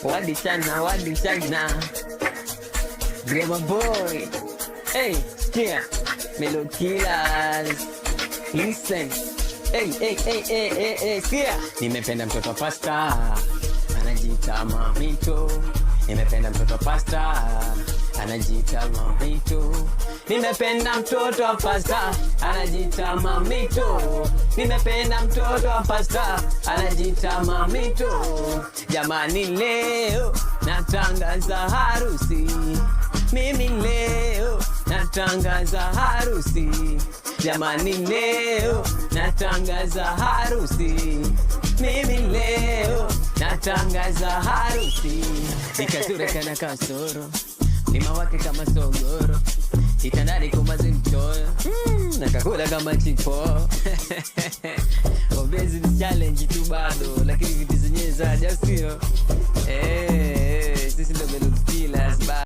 Wadi China Grandma boy. Hey, skia Melo Killers. Listen. Hey, skia. Nimependa mtoto wa pasta anajiita Mamito. Nimependa mtoto wa pasta anajiita Mamito. Nimependa mtoto wa pasta anajiita Mamito. Nimependa mtoto wa pasta anajiita Mamito. Jamani leo natangaza harusi. Mimi leo natangaza harusi. Jamani leo natangaza harusi. Mimi leo natangaza harusi. Nikazure kana kasoro, lima wake kama sogoro, kitandani kama zimtoyo, nakakula kama chipo. Obezi ni challenge tu bado, lakini vitu zenyewe za jasio.